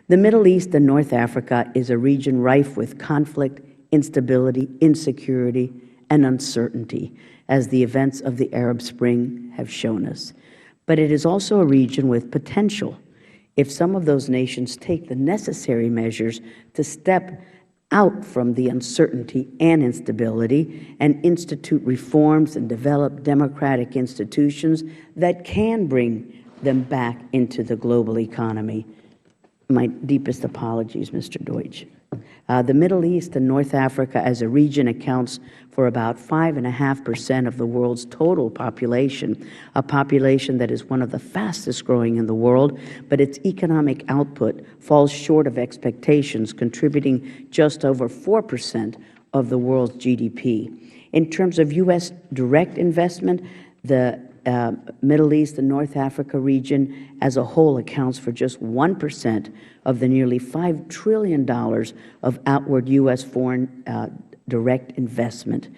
The Middle East and North Africa is a region rife with conflict, instability, insecurity, and uncertainty, as the events of the Arab Spring have shown us. But it is also a region with potential if some of those nations take the necessary measures to step out from the uncertainty and instability and institute reforms and develop democratic institutions that can bring them back into the global economy. My deepest apologies, Mr. Deutsch. The Middle East and North Africa as a region accounts for about 5.5% of the world's total population, a population that is one of the fastest growing in the world, but its economic output falls short of expectations, contributing just over 4% of the world's GDP. In terms of U.S. direct investment, the Middle East and North Africa region as a whole accounts for just 1% of the nearly $5 trillion of outward U.S. foreign direct investment.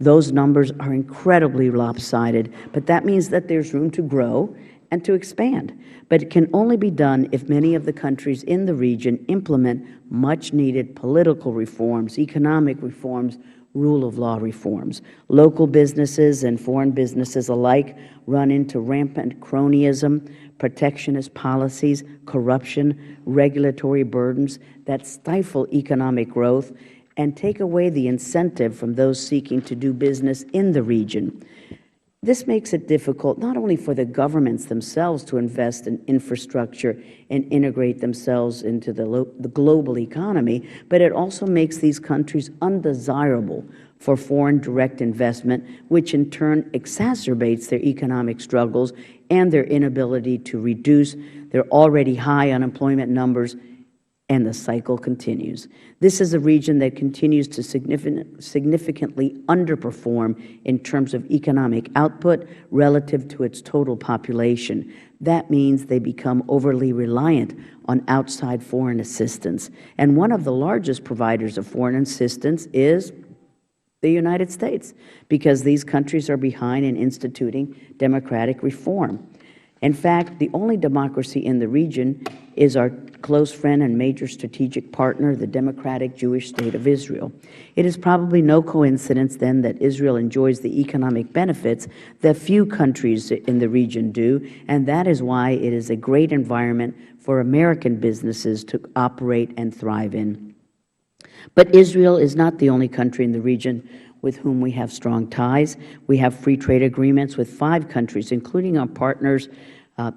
Those numbers are incredibly lopsided, but that means that there's room to grow and to expand. But it can only be done if many of the countries in the region implement much-needed political reforms, economic reforms, rule of law reforms. Local businesses and foreign businesses alike run into rampant cronyism, protectionist policies, corruption, regulatory burdens that stifle economic growth and take away the incentive from those seeking to do business in the region. This makes it difficult not only for the governments themselves to invest in infrastructure and integrate themselves into the global economy, but it also makes these countries undesirable for foreign direct investment, which in turn exacerbates their economic struggles and their inability to reduce their already high unemployment numbers, and the cycle continues. This is a region that continues to significantly underperform in terms of economic output relative to its total population. That means they become overly reliant on outside foreign assistance. And one of the largest providers of foreign assistance is the United States, because these countries are behind in instituting democratic reform. In fact, the only democracy in the region is our close friend and major strategic partner, the democratic Jewish state of Israel. It is probably no coincidence, then, that Israel enjoys the economic benefits that few countries in the region do, and that is why it is a great environment for American businesses to operate and thrive in. But Israel is not the only country in the region with whom we have strong ties. We have free trade agreements with 5 countries, including our partners,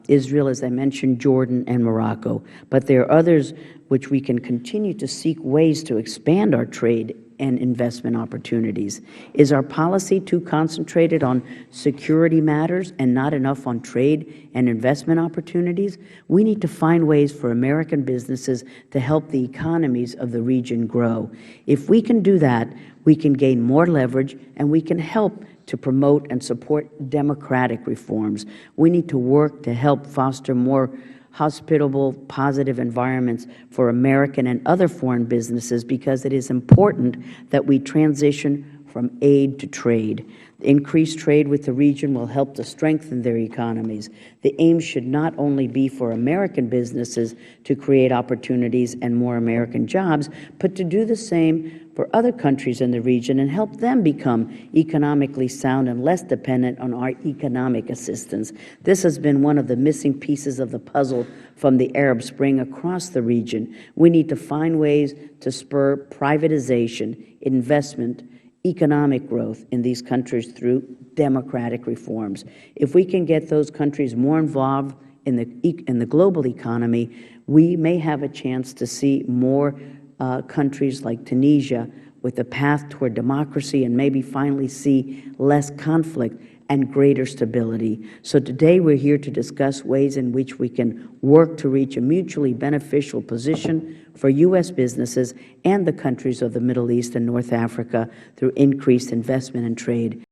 Israel, as I mentioned, Jordan, and Morocco. But there are others which we can continue to seek ways to expand our trade and investment opportunities. Is our policy too concentrated on security matters and not enough on trade and investment opportunities? We need to find ways for American businesses to help the economies of the region grow. If we can do that, we can gain more leverage and we can help to promote and support democratic reforms. We need to work to help foster more hospitable, positive environments for American and other foreign businesses, because it is important that we transition from aid to trade. Increased trade with the region will help to strengthen their economies. The aim should not only be for American businesses to create opportunities and more American jobs, but to do the same for other countries in the region and help them become economically sound and less dependent on our economic assistance. This has been one of the missing pieces of the puzzle from the Arab Spring across the region. We need to find ways to spur privatization, investment, economic growth in these countries through democratic reforms. If we can get those countries more involved in the global economy, we may have a chance to see more countries like Tunisia with a path toward democracy, and maybe finally see less conflict and greater stability. So today we're here to discuss ways in which we can work to reach a mutually beneficial position for U.S. businesses and the countries of the Middle East and North Africa through increased investment and trade.